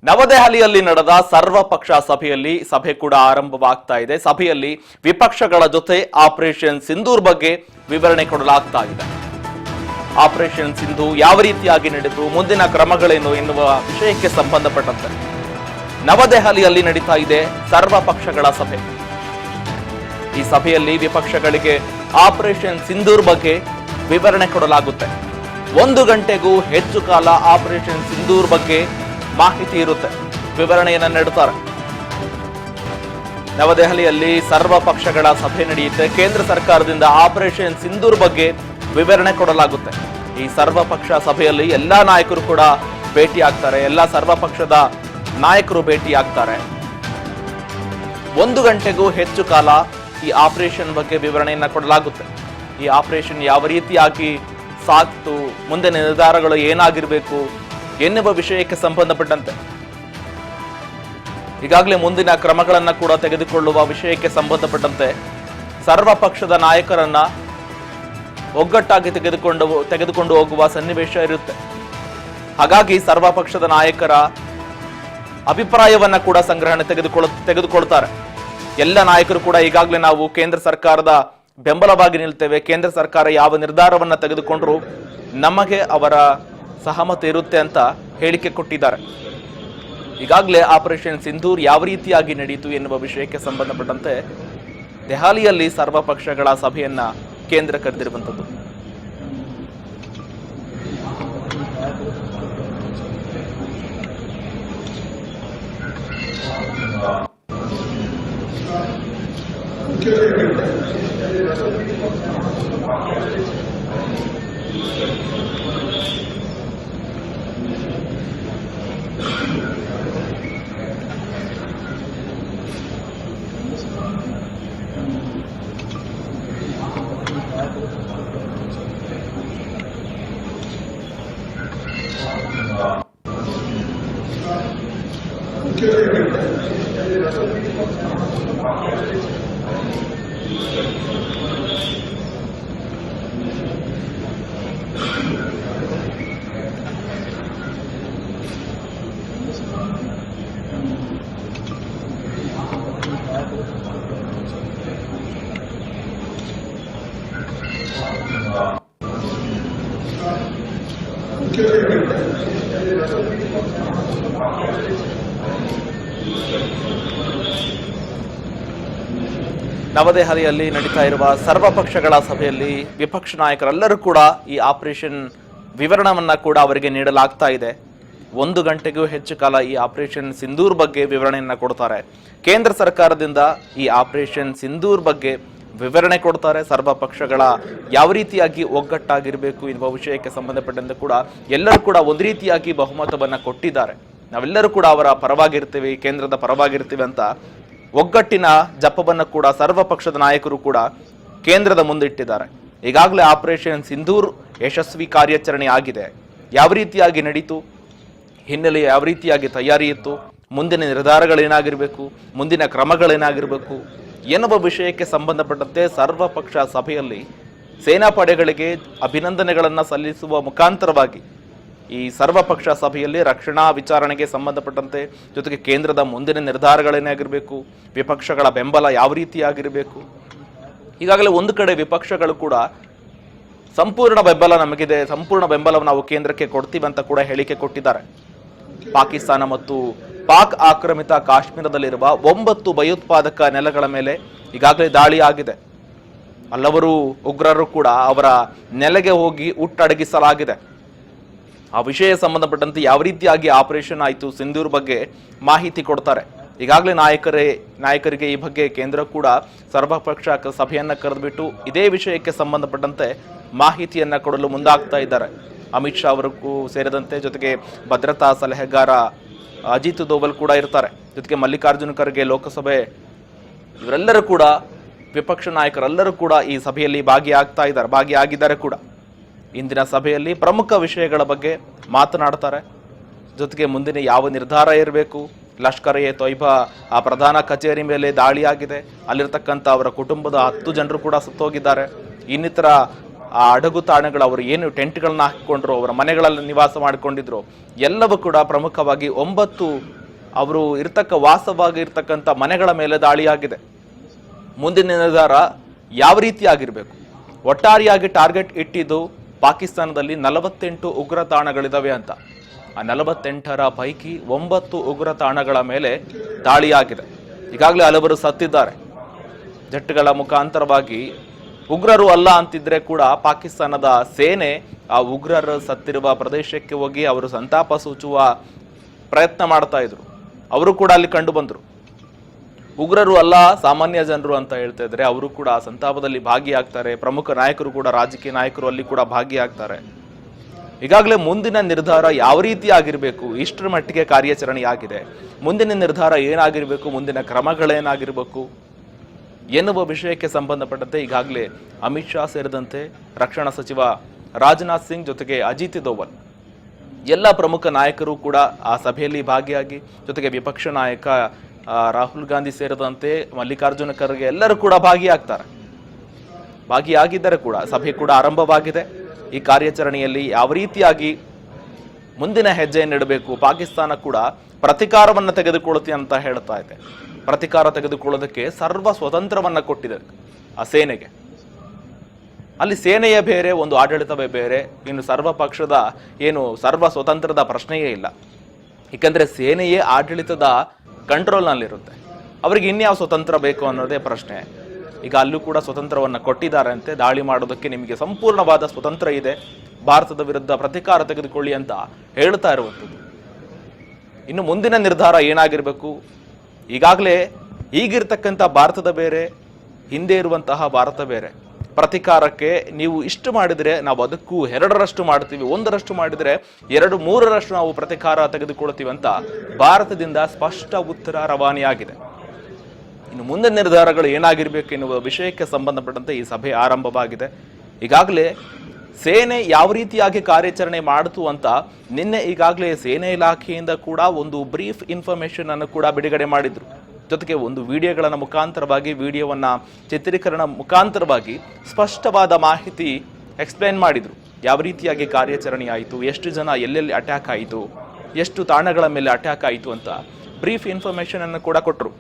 ನವದೆಹಲಿಯಲ್ಲಿ ನಡೆದ ಸರ್ವಪಕ್ಷ ಸಭೆ ಕೂಡ ಆರಂಭವಾಗ್ತಾ ಇದೆ. ಸಭೆಯಲ್ಲಿ ವಿಪಕ್ಷಗಳ ಜೊತೆ ಆಪರೇಷನ್ ಸಿಂಧೂರ್ ಬಗ್ಗೆ ವಿವರಣೆ ಕೊಡಲಾಗ್ತಾ ಇದೆ. ಆಪರೇಷನ್ ಸಿಂಧು ಯಾವ ರೀತಿಯಾಗಿ ನಡೆದು ಮುಂದಿನ ಕ್ರಮಗಳೇನು ಎನ್ನುವ ವಿಷಯಕ್ಕೆ ಸಂಬಂಧಪಟ್ಟಂತೆ ನವದೆಹಲಿಯಲ್ಲಿ ನಡೀತಾ ಇದೆ ಸರ್ವಪಕ್ಷಗಳ ಸಭೆ. ಈ ಸಭೆಯಲ್ಲಿ ವಿಪಕ್ಷಗಳಿಗೆ ಆಪರೇಷನ್ ಸಿಂಧೂರ್ ಬಗ್ಗೆ ವಿವರಣೆ ಕೊಡಲಾಗುತ್ತೆ. 1 ಗಂಟೆಗೂ ಹೆಚ್ಚು ಕಾಲ ಆಪರೇಷನ್ ಸಿಂಧೂರ್ ಬಗ್ಗೆ ಮಾಹಿತಿ ಇರುತ್ತೆ, ವಿವರಣೆಯನ್ನ ನೀಡುತ್ತಾರೆ. ನವದೆಹಲಿಯಲ್ಲಿ ಸರ್ವಪಕ್ಷಗಳ ಸಭೆ ನಡೆಯುತ್ತೆ. ಕೇಂದ್ರ ಸರ್ಕಾರದಿಂದ ಆಪರೇಷನ್ ಸಿಂಧೂರ್ ಬಗ್ಗೆ ವಿವರಣೆ ಕೊಡಲಾಗುತ್ತೆ. ಈ ಸರ್ವಪಕ್ಷ ಸಭೆಯಲ್ಲಿ ಎಲ್ಲಾ ನಾಯಕರು ಕೂಡ ಭೇಟಿ ಆಗ್ತಾರೆ. ಎಲ್ಲ ಸರ್ವಪಕ್ಷದ ನಾಯಕರು ಭೇಟಿ ಆಗ್ತಾರೆ. 1 ಗಂಟೆಗೂ ಹೆಚ್ಚು ಕಾಲ ಈ ಆಪರೇಷನ್ ಬಗ್ಗೆ ವಿವರಣೆಯನ್ನ ಕೊಡಲಾಗುತ್ತೆ. ಈ ಆಪರೇಷನ್ ಯಾವ ರೀತಿಯಾಗಿ ಸಾಕ್ತು, ಮುಂದೆ ನಿರ್ಧಾರಗಳು ಏನಾಗಿರಬೇಕು ಎನ್ನುವ ವಿಷಯಕ್ಕೆ ಸಂಬಂಧಪಟ್ಟಂತೆ ಈಗಾಗಲೇ ಮುಂದಿನ ಕ್ರಮಗಳನ್ನ ಕೂಡ ತೆಗೆದುಕೊಳ್ಳುವ ವಿಷಯಕ್ಕೆ ಸಂಬಂಧಪಟ್ಟಂತೆ ಸರ್ವಪಕ್ಷದ ನಾಯಕರನ್ನ ಒಗ್ಗಟ್ಟಾಗಿ ತೆಗೆದುಕೊಂಡು ಹೋಗುವ ಸನ್ನಿವೇಶ ಇರುತ್ತೆ. ಹಾಗಾಗಿ ಸರ್ವಪಕ್ಷದ ನಾಯಕರ ಅಭಿಪ್ರಾಯವನ್ನ ಕೂಡ ಸಂಗ್ರಹಣೆ ತೆಗೆದುಕೊಳ್ತಾರೆ. ಎಲ್ಲ ನಾಯಕರು ಕೂಡ ಈಗಾಗಲೇ ನಾವು ಕೇಂದ್ರ ಸರ್ಕಾರದ ಬೆಂಬಲವಾಗಿ ನಿಲ್ತೇವೆ, ಕೇಂದ್ರ ಸರ್ಕಾರ ಯಾವ ನಿರ್ಧಾರವನ್ನ ತೆಗೆದುಕೊಂಡ್ರು ನಮಗೆ ಅವರ ಸಹಮತ ಇರುತ್ತೆ ಅಂತ ಹೇಳಿಕೆ ಕೊಟ್ಟಿದ್ದಾರೆ. ಈಗಾಗಲೇ ಆಪರೇಷನ್ ಸಿಂಧೂರ್ ಯಾವ ರೀತಿಯಾಗಿ ನಡೆಯಿತು ಎನ್ನುವ ವಿಷಯಕ್ಕೆ ಸಂಬಂಧಪಟ್ಟಂತೆ ದೆಹಲಿಯಲ್ಲಿ ಸರ್ವಪಕ್ಷಗಳ ಸಭೆಯನ್ನ ಕೇಂದ್ರ ಕರೆದಿರುವಂಥದ್ದು. ನವದೆಹಲಿಯಲ್ಲಿ ನಡೀತಾ ಇರುವ ಸರ್ವಪಕ್ಷಗಳ ಸಭೆಯಲ್ಲಿ ವಿಪಕ್ಷ ನಾಯಕರೆಲ್ಲರೂ ಕೂಡ ಈ ಆಪರೇಷನ್ ವಿವರಣವನ್ನ ಕೂಡ ಅವರಿಗೆ ನೀಡಲಾಗ್ತಾ ಇದೆ. 1 ಗಂಟೆಗೂ ಹೆಚ್ಚು ಕಾಲ ಈ ಆಪರೇಷನ್ ಸಿಂಧೂರ್ ಬಗ್ಗೆ ವಿವರಣೆಯನ್ನ ಕೊಡ್ತಾರೆ. ಕೇಂದ್ರ ಸರ್ಕಾರದಿಂದ ಈ ಆಪರೇಷನ್ ಸಿಂಧೂರ್ ಬಗ್ಗೆ ವಿವರಣೆ ಕೊಡ್ತಾರೆ. ಸರ್ವಪಕ್ಷಗಳ ಯಾವ ರೀತಿಯಾಗಿ ಒಗ್ಗಟ್ಟಾಗಿರಬೇಕು ಎನ್ನುವ ವಿಷಯಕ್ಕೆ ಸಂಬಂಧಪಟ್ಟಂತೆ ಕೂಡ ಎಲ್ಲರೂ ಕೂಡ ಒಂದು ರೀತಿಯಾಗಿ ಬಹುಮತವನ್ನ ಕೊಟ್ಟಿದ್ದಾರೆ. ನಾವೆಲ್ಲರೂ ಕೂಡ ಅವರ ಪರವಾಗಿರ್ತೀವಿ, ಕೇಂದ್ರದ ಪರವಾಗಿರ್ತೀವಿ ಅಂತ ಒಗ್ಗಟ್ಟಿನ ಜಪವನ್ನ ಕೂಡ ಸರ್ವಪಕ್ಷದ ನಾಯಕರು ಕೂಡ ಕೇಂದ್ರದ ಮುಂದಿಟ್ಟಿದ್ದಾರೆ. ಈಗಾಗಲೇ ಆಪರೇಷನ್ ಸಿಂಧೂರ್ ಯಶಸ್ವಿ ಕಾರ್ಯಾಚರಣೆ ಆಗಿದೆ. ಯಾವ ರೀತಿಯಾಗಿ ನಡೀತು, ಹಿನ್ನೆಲೆ ಯಾವ ರೀತಿಯಾಗಿ ತಯಾರಿ ಇತ್ತು, ಮುಂದಿನ ನಿರ್ಧಾರಗಳೇನಾಗಿರಬೇಕು, ಮುಂದಿನ ಕ್ರಮಗಳೇನಾಗಿರಬೇಕು ಎನ್ನುವ ವಿಷಯಕ್ಕೆ ಸಂಬಂಧಪಟ್ಟಂತೆ ಸರ್ವಪಕ್ಷ ಸಭೆಯಲ್ಲಿ ಸೇನಾ ಪಡೆಗಳಿಗೆ ಅಭಿನಂದನೆಗಳನ್ನ ಸಲ್ಲಿಸುವ ಮುಖಾಂತರವಾಗಿ ಈ ಸರ್ವಪಕ್ಷ ಸಭೆಯಲ್ಲಿ ರಕ್ಷಣಾ ವಿಚಾರಣೆಗೆ ಸಂಬಂಧಪಟ್ಟಂತೆ ಜೊತೆಗೆ ಕೇಂದ್ರದ ಮುಂದಿನ ನಿರ್ಧಾರಗಳೇನಾಗಿರಬೇಕು, ವಿಪಕ್ಷಗಳ ಬೆಂಬಲ ಯಾವ ರೀತಿಯಾಗಿರಬೇಕು. ಈಗಾಗಲೇ ಒಂದು ಕಡೆ ವಿಪಕ್ಷಗಳು ಕೂಡ ಸಂಪೂರ್ಣ ಬೆಂಬಲ ನಮಗಿದೆ, ಸಂಪೂರ್ಣ ಬೆಂಬಲ ನಾವು ಕೇಂದ್ರಕ್ಕೆ ಕೊಡ್ತೀವಿ ಅಂತ ಕೂಡ ಹೇಳಿಕೆ ಕೊಟ್ಟಿದ್ದಾರೆ. ಪಾಕಿಸ್ತಾನ ಮತ್ತು ಪಾಕ್ ಆಕ್ರಮಿತ ಕಾಶ್ಮೀರದಲ್ಲಿರುವ 9 ಭಯೋತ್ಪಾದಕ ನೆಲೆಗಳ ಮೇಲೆ ಈಗಾಗಲೇ ದಾಳಿ ಆಗಿದೆ. ಹಲವರು ಉಗ್ರರು ಕೂಡ ಅವರ ನೆಲೆಗೆ ಹೋಗಿ ಹುಟ್ಟಡಗಿಸಲಾಗಿದೆ. ಆ ವಿಷಯ ಸಂಬಂಧಪಟ್ಟಂತೆ ಯಾವ ರೀತಿಯಾಗಿ ಆಪರೇಷನ್ ಆಯಿತು ಸಿಂಧೂರ್ ಬಗ್ಗೆ ಮಾಹಿತಿ ಕೊಡ್ತಾರೆ. ಈಗಾಗಲೇ ನಾಯಕರಿಗೆ ಈ ಬಗ್ಗೆ ಕೇಂದ್ರ ಕೂಡ ಸರ್ವಪಕ್ಷ ಸಭೆಯನ್ನ ಕರೆದುಬಿಟ್ಟು ಇದೇ ವಿಷಯಕ್ಕೆ ಸಂಬಂಧಪಟ್ಟಂತೆ ಮಾಹಿತಿಯನ್ನ ಕೊಡಲು ಮುಂದಾಗ್ತಾ ಇದ್ದಾರೆ. ಅಮಿತ್ ಶಾ ಅವರಿಗೂ ಸೇರಿದಂತೆ ಜೊತೆಗೆ ಭದ್ರತಾ ಸಲಹೆಗಾರ ಅಜಿತ್ ದೋವಲ್ ಕೂಡ ಇರ್ತಾರೆ. ಜೊತೆಗೆ ಮಲ್ಲಿಕಾರ್ಜುನ ಖರ್ಗೆ ಲೋಕಸಭೆ, ಇವರೆಲ್ಲರೂ ಕೂಡ ವಿಪಕ್ಷ ನಾಯಕರೆಲ್ಲರೂ ಕೂಡ ಈ ಸಭೆಯಲ್ಲಿ ಭಾಗಿಯಾಗಿದ್ದಾರೆ ಕೂಡ. ಇಂದಿನ ಸಭೆಯಲ್ಲಿ ಪ್ರಮುಖ ವಿಷಯಗಳ ಬಗ್ಗೆ ಮಾತನಾಡ್ತಾರೆ. ಜೊತೆಗೆ ಮುಂದಿನ ಯಾವ ನಿರ್ಧಾರ ಇರಬೇಕು, ಲಷ್ಕರ್ ಎ ತೊಯ್ಬಾ ಆ ಪ್ರಧಾನ ಕಚೇರಿ ಮೇಲೆ ದಾಳಿಯಾಗಿದೆ, ಅಲ್ಲಿರ್ತಕ್ಕಂಥ ಅವರ ಕುಟುಂಬದ 10 ಜನರು ಕೂಡ ಸತ್ತೋಗಿದ್ದಾರೆ. ಇನ್ನಿತರ ಆ ಅಡಗು ತಾಣಗಳು ಅವರು ಏನು ಟೆಂಟ್ಗಳನ್ನ ಹಾಕಿಕೊಂಡ್ರು, ಅವರ ಮನೆಗಳಲ್ಲಿ ನಿವಾಸ ಮಾಡಿಕೊಂಡಿದ್ರು, ಎಲ್ಲವೂ ಕೂಡ ಪ್ರಮುಖವಾಗಿ 9 ಅವರು ವಾಸವಾಗಿರ್ತಕ್ಕಂಥ ಮನೆಗಳ ಮೇಲೆ ದಾಳಿಯಾಗಿದೆ. ಮುಂದಿನ ನಿರ್ಧಾರ ಯಾವ ರೀತಿಯಾಗಿರಬೇಕು? ಒಟ್ಟಾರೆಯಾಗಿ ಟಾರ್ಗೆಟ್ ಇಟ್ಟಿದ್ದು ಪಾಕಿಸ್ತಾನದಲ್ಲಿ 48 ಉಗ್ರ ತಾಣಗಳಿದಾವೆ ಅಂತ. ಆ 48ರ ಪೈಕಿ 9 ಉಗ್ರ ತಾಣಗಳ ಮೇಲೆ ದಾಳಿಯಾಗಿದೆ. ಈಗಾಗಲೇ ಹಲವರು ಸತ್ತಿದ್ದಾರೆ. ಜೆಟ್ಗಳ ಮುಖಾಂತರವಾಗಿ ಉಗ್ರರು ಅಲ್ಲ ಅಂತಿದ್ರೆ ಕೂಡ ಪಾಕಿಸ್ತಾನದ ಸೇನೆ ಆ ಉಗ್ರರು ಸತ್ತಿರುವ ಪ್ರದೇಶಕ್ಕೆ ಹೋಗಿ ಅವರು ಸಂತಾಪ ಸೂಚುವ ಪ್ರಯತ್ನ ಮಾಡ್ತಾ ಇದ್ರು. ಅವರು ಕೂಡ ಅಲ್ಲಿ ಕಂಡು ಬಂದರು. ಉಗ್ರರು ಅಲ್ಲ, ಸಾಮಾನ್ಯ ಜನರು ಅಂತ ಹೇಳ್ತಾ ಇದ್ರೆ ಅವರು ಕೂಡ ಸಂತಾಪದಲ್ಲಿ ಭಾಗಿಯಾಗ್ತಾರೆ. ಪ್ರಮುಖ ನಾಯಕರು ಕೂಡ, ರಾಜಕೀಯ ನಾಯಕರು ಅಲ್ಲಿ ಕೂಡ ಭಾಗಿಯಾಗ್ತಾರೆ. ಈಗಾಗಲೇ ಮುಂದಿನ ನಿರ್ಧಾರ ಯಾವ ರೀತಿ ಆಗಿರಬೇಕು, ಇಷ್ಟರ ಮಟ್ಟಿಗೆ ಕಾರ್ಯಾಚರಣೆ ಆಗಿದೆ. ಮುಂದಿನ ನಿರ್ಧಾರ ಏನಾಗಿರಬೇಕು, ಮುಂದಿನ ಕ್ರಮಗಳೇನಾಗಿರಬೇಕು ಎನ್ನುವ ವಿಷಯಕ್ಕೆ ಸಂಬಂಧಪಟ್ಟಂತೆ ಈಗಾಗಲೇ ಅಮಿತ್ ಶಾ ಸೇರಿದಂತೆ ರಕ್ಷಣಾ ಸಚಿವ ರಾಜನಾಥ್ ಸಿಂಗ್ ಜೊತೆಗೆ ಅಜಿತ್ ದೋವಲ್ ಎಲ್ಲ ಪ್ರಮುಖ ನಾಯಕರು ಕೂಡ ಆ ಸಭೆಯಲ್ಲಿ ಭಾಗಿಯಾಗಿ, ಜೊತೆಗೆ ವಿಪಕ್ಷ ನಾಯಕ ರಾಹುಲ್ ಗಾಂಧಿ ಸೇರಿದಂತೆ ಮಲ್ಲಿಕಾರ್ಜುನ ಖರ್ಗೆ ಎಲ್ಲರೂ ಕೂಡ ಭಾಗಿಯಾಗಿದ್ದರೆ ಕೂಡ ಸಭೆ ಕೂಡ ಆರಂಭವಾಗಿದೆ. ಈ ಕಾರ್ಯಾಚರಣೆಯಲ್ಲಿ ಯಾವ ರೀತಿಯಾಗಿ ಮುಂದಿನ ಹೆಜ್ಜೆಯನ್ನಿಡಬೇಕು, ಪಾಕಿಸ್ತಾನ ಕೂಡ ಪ್ರತಿಕಾರವನ್ನು ತೆಗೆದುಕೊಳ್ಳುತ್ತೆ ಅಂತ ಹೇಳ್ತಾ ಇದೆ. ಪ್ರತಿಕಾರ ತೆಗೆದುಕೊಳ್ಳೋದಕ್ಕೆ ಸರ್ವ ಸ್ವತಂತ್ರವನ್ನ ಕೊಟ್ಟಿದೆ ಆ ಸೇನೆಗೆ. ಅಲ್ಲಿ ಸೇನೆಯೇ ಬೇರೆ, ಒಂದು ಆಡಳಿತವೇ ಬೇರೆ. ಇನ್ನು ಸರ್ವ ಪಕ್ಷದ ಸರ್ವ ಸ್ವತಂತ್ರದ ಪ್ರಶ್ನೆಯೇ ಇಲ್ಲ. ಏಕೆಂದ್ರೆ ಸೇನೆಯೇ ಆಡಳಿತದ ಕಂಟ್ರೋಲ್ನಲ್ಲಿರುತ್ತೆ. ಅವರಿಗೆ ಇನ್ಯಾವ ಸ್ವತಂತ್ರ ಬೇಕು ಅನ್ನೋದೇ ಪ್ರಶ್ನೆ. ಈಗ ಅಲ್ಲೂ ಕೂಡ ಸ್ವತಂತ್ರವನ್ನು ಕೊಟ್ಟಿದ್ದಾರೆ ಅಂತೆ. ದಾಳಿ ಮಾಡೋದಕ್ಕೆ ನಿಮಗೆ ಸಂಪೂರ್ಣವಾದ ಸ್ವತಂತ್ರ ಇದೆ, ಭಾರತದ ವಿರುದ್ಧ ಪ್ರತಿಕಾರ ತೆಗೆದುಕೊಳ್ಳಿ ಅಂತ ಹೇಳ್ತಾ ಇರುವಂಥದ್ದು. ಇನ್ನು ಮುಂದಿನ ನಿರ್ಧಾರ ಏನಾಗಿರಬೇಕು? ಈಗಾಗಲೇ ಈಗಿರ್ತಕ್ಕಂಥ ಭಾರತದ ಬೇರೆ, ಹಿಂದೆ ಇರುವಂತಹ ಭಾರತ ಬೇರೆ. ಪ್ರತಿಕಾರಕ್ಕೆ ನೀವು ಇಷ್ಟು ಮಾಡಿದರೆ ನಾವು ಅದಕ್ಕೂ 2ರಷ್ಟು ಮಾಡ್ತೀವಿ, 1ರಷ್ಟು ಮಾಡಿದರೆ 2-3ರಷ್ಟು ನಾವು ಪ್ರತಿಕಾರ ತೆಗೆದುಕೊಳ್ತೀವಿ ಅಂತ ಭಾರತದಿಂದ ಸ್ಪಷ್ಟ ಉತ್ತರ ರವಾನೆಯಾಗಿದೆ. ಇನ್ನು ಮುಂದಿನ ನಿರ್ಧಾರಗಳು ಏನಾಗಿರ್ಬೇಕು ಎನ್ನುವ ವಿಷಯಕ್ಕೆ ಸಂಬಂಧಪಟ್ಟಂತೆ ಈ ಸಭೆ ಆರಂಭವಾಗಿದೆ. ಈಗಾಗಲೇ ಸೇನೆ ಯಾವ ರೀತಿಯಾಗಿ ಕಾರ್ಯಾಚರಣೆ ಮಾಡಿತು ಅಂತ ನಿನ್ನೆ ಈಗಾಗಲೇ ಸೇನೆ ಇಲಾಖೆಯಿಂದ ಕೂಡ ಒಂದು ಬ್ರೀಫ್ ಇನ್ಫಾರ್ಮೇಶನ್ ಅನ್ನು ಕೂಡ ಬಿಡುಗಡೆ ಮಾಡಿದ್ರು. ಜೊತೆಗೆ ಒಂದು ವಿಡಿಯೋಗಳ ಮುಖಾಂತರವಾಗಿ, ವಿಡಿಯೋವನ್ನ ಚಿತ್ರೀಕರಣ ಮುಖಾಂತರವಾಗಿ ಸ್ಪಷ್ಟವಾದ ಮಾಹಿತಿ ಎಕ್ಸ್ಪ್ಲೈನ್ ಮಾಡಿದ್ರು. ಯಾವ ರೀತಿಯಾಗಿ ಕಾರ್ಯಾಚರಣೆ ಆಯಿತು, ಎಷ್ಟು ಜನ ಎಲ್ಲೆಲ್ಲಿ ಅಟ್ಯಾಕ್ ಆಯಿತು, ಎಷ್ಟು ತಾಣಗಳ ಮೇಲೆ ಅಟ್ಯಾಕ್ ಆಯಿತು ಅಂತ ಬ್ರೀಫ್ ಇನ್ಫಾರ್ಮೇಶನ್ ಅನ್ನು ಕೂಡ ಕೊಟ್ಟರು.